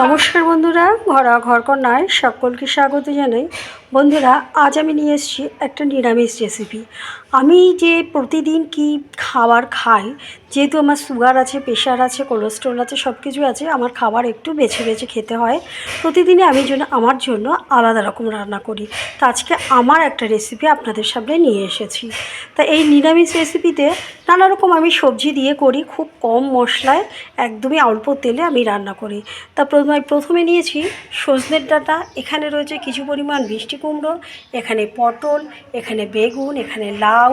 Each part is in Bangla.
নমস্কার বন্ধুরা, ঘরকন্যায় সকলকে স্বাগত জানাই। বন্ধুরা, আজ আমি নিয়ে এসেছি একটা নিরামিষ রেসিপি। আমি যে প্রতিদিন কি খাবার খাই, যেহেতু আমার সুগার আছে, প্রেশার আছে, কোলেস্ট্রল আছে, সব কিছু আছে, আমার খাবার একটু বেছে বেছে খেতে হয়। প্রতিদিনই আমি আমার জন্য আলাদা রকম রান্না করি। তো আজকে আমার একটা রেসিপি আপনাদের সামনে নিয়ে এসেছি। তা এই নিরামিষ রেসিপিতে নানা রকম আমি সবজি দিয়ে করি, খুব কম মশলায়, একদমই অল্প তেলে আমি রান্না করি। তা প্রথমে নিয়েছি সজনের ডাঁটা, এখানে রয়েছে কিছু পরিমাণ মিষ্টি কুমড়ো, এখানে পটল, এখানে বেগুন, এখানে লাউ,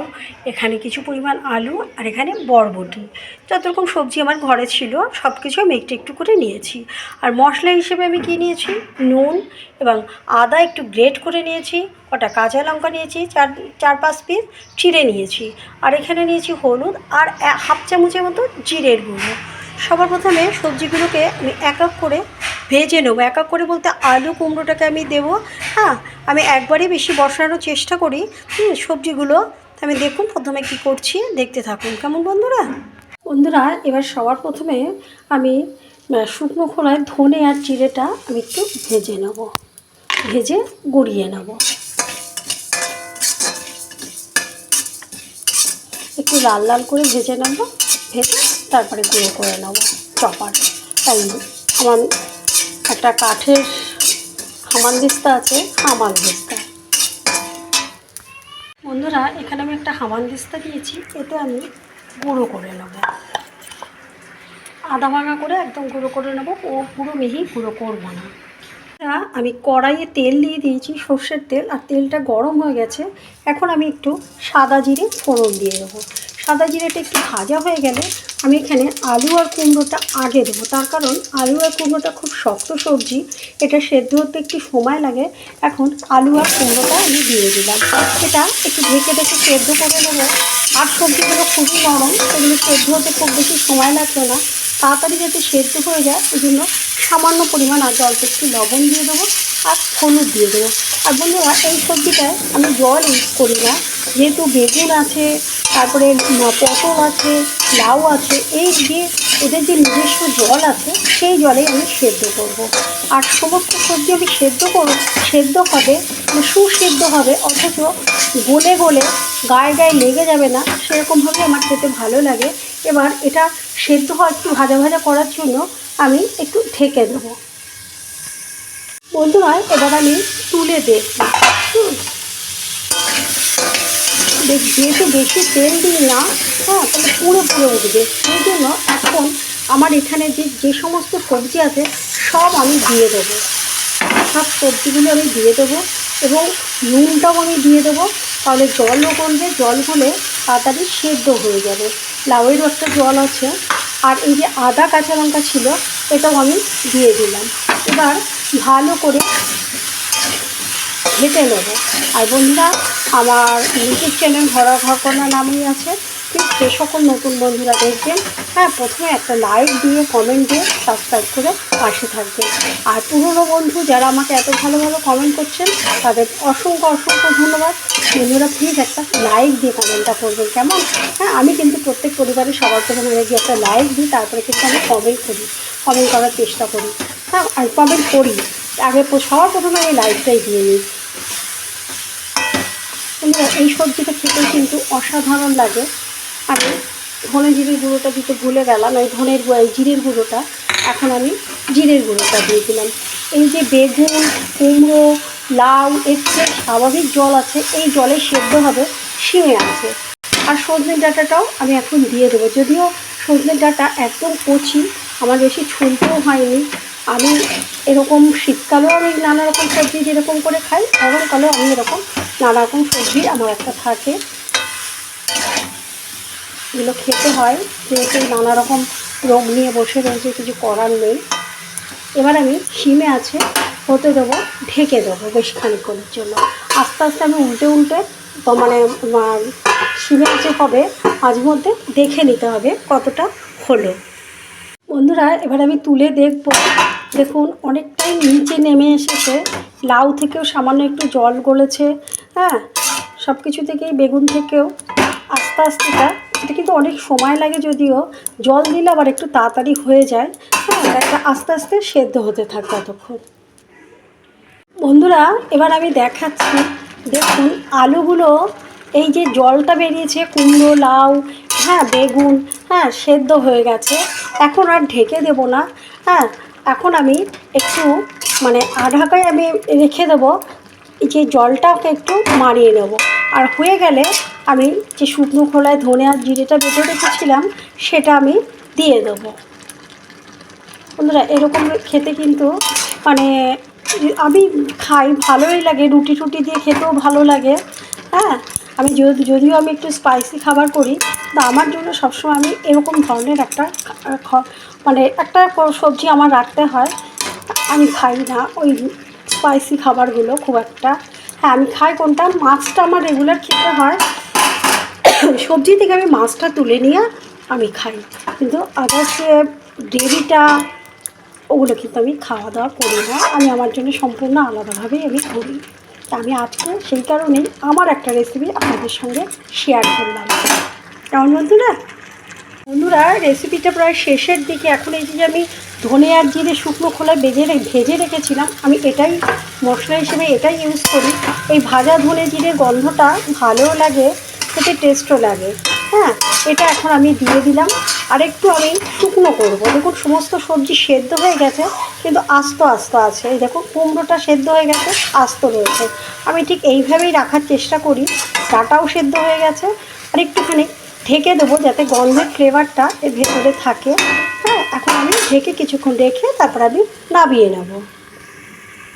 এখানে কিছু পরিমাণ আলু, আর এখানে বরবটি। যত রকম সবজি আমার ঘরে ছিল সব কিছু আমি একটু একটু করে নিয়েছি। আর মশলা হিসেবে আমি কী নিয়েছি, নুন এবং আদা একটু গ্রেট করে নিয়েছি, কটা কাঁচা লঙ্কা নিয়েছি, চার পাঁচ পিস চিড়ে নিয়েছি, আর এখানে নিয়েছি হলুদ আর হাফ চামচের মতো জিরের গুঁড়ো। সবার প্রথমে সবজিগুলোকে আমি এক এক করে ভেজে নেবো। এক এক করে বলতে আলু কুমড়োটাকে আমি দেবো। হ্যাঁ, আমি একবারই বেশি বসানোর চেষ্টা করি সবজিগুলো। আমি দেখুন প্রথমে কি করছি, দেখতে থাকুন কেমন বন্ধুরা। এবার সবার প্রথমে আমি শুকনো খোলায় ধনে আর জিরেটা আমি একটু ভেজে নেব, ভেজে গুঁড়িয়ে নেব। একটু লাল লাল করে ভেজে নেব, ভেজে তারপরে গুঁড়ো করে নেব চপার। তাই আমার একটা কাঠের হামানদিস্তা আছে, হামানদিস্তা। বন্ধুরা, এখানে আমি একটা হামানদিস্তা দিয়েছি, এতে আমি গুঁড়ো করে নেব, আধা ভাঙা করে একদম গুঁড়ো করে নেব। ও পুরো মিহি গুঁড়ো করবো না। আমি কড়াইয়ে তেল দিয়ে দিয়েছি, সর্ষের তেল, আর তেলটা গরম হয়ে গেছে। এখন আমি একটু সাদা জিরে ফোড়ন দিয়ে দেবো। সাদা জিরেটা একটু ভাজা হয়ে গেলে আমি এখানে আলু আর কুমড়োটা আগে দেবো। তার কারণ আলু আর কুমড়োটা খুব শক্ত সবজি, এটা সেদ্ধ হতে একটু সময় লাগে। এখন আলু আর কুমড়োটা আমি দিয়ে দিলাম, এটা একটু ঢেকে ঢেকে সেদ্ধ করে নেবো। আর সবজিগুলো খুবই নরম, সেগুলো সেদ্ধ হতে খুব বেশি সময় লাগবে না, তাড়াতাড়ি যাতে সেদ্ধ হয়ে যায়, ওই জন্য সামান্য পরিমাণ আগে অল্প একটু লবণ দিয়ে দেবো আর হলুদ দিয়ে দেবো। আর বন্ধুরা, এই সবজিটায় আমি জল ইউজ করি না, যেহেতু বেগুন আছে, তারপরে পটল আছে, লাউ আছে, এই যে ওদের যে নিজস্ব জল আছে সেই জলেই আমি সেদ্ধ করব। আর সমস্ত সবজি আমি সেদ্ধ হবে, সুসেদ্ধ হবে, অথচ গলে গলে গায়ে গায়ে লেগে যাবে না, সেরকমভাবে আমার খেতে ভালো লাগে। এবার এটা সেদ্ধ হওয়া একটু ভাজা ভাজা করার জন্য আমি একটু ঢেকে দেবো। বন্ধুরা, এবার আমি তুলে দেখব। যেহেতু বেশি তেল দিই না, হ্যাঁ, তাহলে পুরো পুরো উঠবে। সেই জন্য এখন আমার এখানে যে সমস্ত সবজি আছে সব আমি দিয়ে দেবো, সব সবজিগুলো আমি দিয়ে দেবো এবং নুনটাও আমি দিয়ে দেবো। তাহলে জলও গলবে, জল হলে তাড়াতাড়ি সেদ্ধ হয়ে যাবে। লাউয়েরও একটা জল আছে, আর এই যে আদা কাঁচা লঙ্কা ছিল এটাও আমি দিয়ে দিলাম। এবার ভালো করে ভেজে নেব। আর বন্ধুরা, আমার ইউটিউব চ্যানেল ঘরকন্যা নামেই আছে, ঠিক যে সকল নতুন বন্ধুরা দেখবেন, হ্যাঁ, প্রথমে একটা লাইক দিয়ে, কমেন্ট দিয়ে, সাবস্ক্রাইব করে পাশে থাকবেন। আর পুরনো বন্ধু যারা আমাকে এত ভালো ভালো কমেন্ট করছেন, তাদের অসংখ্য অসংখ্য ধন্যবাদ। বন্ধুরা, প্লিজ একটা লাইক দিয়ে কমেন্টটা করবেন, কেমন? হ্যাঁ, আমি কিন্তু প্রত্যেক পরিবারের সবার প্রথমে গিয়ে একটা লাইক দিই, তারপরে কিন্তু আমি কমেন্ট করার চেষ্টা করি। হ্যাঁ, আর কমেন্ট করি আগে, সবার প্রথমে আমি লাইকটাই দিয়ে নিই। এই সবজিটা খেতে কিন্তু অসাধারণ লাগে। আমি ধনে জিরের গুঁড়োটা দিতে ভুলে গেলাম, এই জিরের গুঁড়োটা, এখন আমি জিরের গুঁড়োটা দিয়ে দিলাম। এই যে বেগুন, কুমড়ো, লাউ, এর যে স্বাভাবিক জল আছে, এই জলে সেদ্ধ হবে শিঙে আছে। আর সজনের ডাঁটাটাও আমি এখন দিয়ে দেবো, যদিও সজনের ডাঁটা একদম কচি, আমার বেশি ছুলতেও হয়নি। আমি এরকম শীতকালেও আমি নানা রকম সবজি যেরকম করে খাই, গরমকালেও আমি এরকম নানা রকম সবজি আমার একটা থাকে, এগুলো খেতে হয়, যেহেতু নানা রকম রোগ নিয়ে বসে রয়েছে, কিছু করার নেই। এবার আমি সিমে আছে হতে দেবো, ঢেকে দেবো বেশ খানিকক্ষণের জন্য। আস্তে আস্তে আমি উল্টে মানে সিমে আছে হবে, মাঝে মধ্যে দেখে নিতে হবে কতটা হলো। বন্ধুরা, এবার আমি তুলে দেখব, দেখুন অনেকটাই নিচে নেমে এসেছে, লাউ থেকেও সামান্য একটু জল গলেছে, হ্যাঁ, সব কিছু থেকেই, বেগুন থেকেও আস্তে আস্তে এটা কিন্তু অনেক সময় লাগে, যদিও জল দিলে আবার একটু তাড়াতাড়ি হয়ে যায়। হ্যাঁ, এটা আস্তে আস্তে সেদ্ধ হতে থাকবে ততক্ষণ। বন্ধুরা এবার আমি দেখাচ্ছি, দেখুন আলুগুলো এই যে জলটা বেরিয়েছে, কুমড়ো, লাউ, হ্যাঁ বেগুন, হ্যাঁ সেদ্ধ হয়ে গেছে। এখন আর ঢেকে দেব না। হ্যাঁ, এখন আমি একটু মানে আঢাকায় আমি রেখে দেবো, এই যে জলটাকে একটু মারিয়ে নেব। আর হয়ে গেলে আমি যে শুকনো খোলায় ধনে আর জিরেটা বেটে রেখেছিলাম সেটা আমি দিয়ে দেবো। বন্ধুরা এরকম খেতে কিন্তু মানে আমি খাই, ভালোই লাগে, রুটি টুটি দিয়ে খেতেও ভালো লাগে। হ্যাঁ, আমি যদিও আমি একটু স্পাইসি খাবার করি, তো আমার জন্য সবসময় আমি এরকম ধরনের একটা মানে একটা সবজি আমার রাখতে হয়। আমি খাই না ওই স্পাইসি খাবারগুলো খুব একটা। হ্যাঁ, আমি খাই কোনটা, মাছটা আমার রেগুলার খেতে হয়। সবজি থেকে আমি মাছটা তুলে নিয়ে আমি খাই, কিন্তু আদার্স গ্রেভিটা ওগুলো কিন্তু আমি খাওয়া দাওয়া করি না। আমি আমার জন্য সম্পূর্ণ আলাদাভাবেই আমি করি। তা আমি আজকে সেই কারণেই আমার একটা রেসিপি আপনাদের সঙ্গে শেয়ার করলাম। কেমন বন্ধুরা? বন্ধুরা রেসিপিটা প্রায় শেষের দিকে। এখন এই যে আমি ধনে আর জিরে শুকনো খোলায় ভেজে রেখেছিলাম, আমি এটাই মশলা হিসেবে এটাই ইউজ করি। এই ভাজা ধনে জিরে গন্ধটা ভালোও লাগে, খেতে টেস্টও লাগে। হ্যাঁ, এটা এখন আমি দিয়ে দিলাম। আর একটু আমি শুকনো করবো। দেখুন সমস্ত সবজি সেদ্ধ হয়ে গেছে, কিন্তু আস্ত আস্ত আছে। এই দেখুন কুমড়োটা সেদ্ধ হয়ে গেছে, আস্ত রয়েছে। আমি ঠিক এইভাবেই রাখার চেষ্টা করি। ডাটাও সেদ্ধ হয়ে গেছে। আর একটুখানি ঢেকে দেবো যাতে গন্ধের ফ্লেভারটা এর ভেতরে থাকে। হ্যাঁ, এখন আমি ঢেকে কিছুক্ষণ রেখে তারপর আমি নামিয়ে নেব।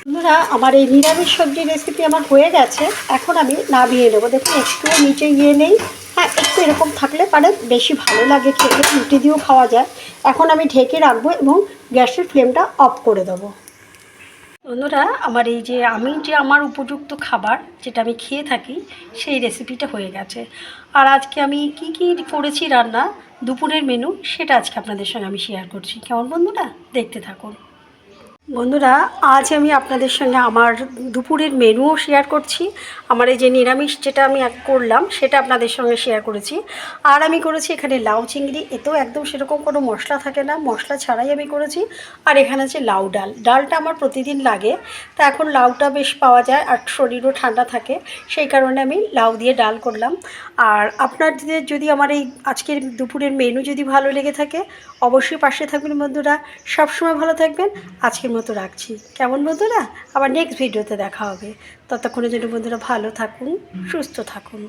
বন্ধুরা আমার এই নিরামিষ সবজির রেসিপি আমার হয়ে গেছে, এখন আমি নামিয়ে নেবো। দেখুন একটুও নিচে নেই। হ্যাঁ, একটু এরকম থাকলে পারে বেশি ভালো লাগে খেতে, রুটি দিয়েও খাওয়া যায়। এখন আমি ঢেকে রাখবো এবং গ্যাসের ফ্লেমটা অফ করে দেবো। বন্ধুরা আমার এই যে আমি যে আমার উপযুক্ত খাবার যেটা আমি খেয়ে থাকি সেই রেসিপিটা হয়ে গেছে। আর আজকে আমি কি কি করেছি রান্না, দুপুরের মেনু, সেটা আজকে আপনাদের সঙ্গে আমি শেয়ার করছি। কেমন বন্ধুরা? দেখতে থাকুন। বন্ধুরা আজ আমি আপনাদের সঙ্গে আমার দুপুরের মেনুও শেয়ার করছি। আমার এই যে নিরামিষ যেটা আমি করলাম সেটা আপনাদের সঙ্গে শেয়ার করেছি। আর আমি করেছি এখানে লাউ চিংড়ি, এতেও একদম সেরকম কোনো মশলা থাকে না, মশলা ছাড়াই আমি করেছি। আর এখানে আছে লাউ ডাল, ডালটা আমার প্রতিদিন লাগে। তা এখন লাউটা বেশ পাওয়া যায় আর শরীরও ঠান্ডা থাকে, সেই কারণে আমি লাউ দিয়ে ডাল করলাম। আর আপনাদের যদি আমার এই আজকের দুপুরের মেনু যদি ভালো লেগে থাকে অবশ্যই পাশে থাকবেন বন্ধুরা। সবসময় ভালো থাকবেন। আজকের মতো রাখছি। কেমন বন্ধুরা? আবার নেক্সট ভিডিওতে দেখা হবে। ততক্ষণের জন্য বন্ধুরা ভালো থাকুন, সুস্থ থাকুন।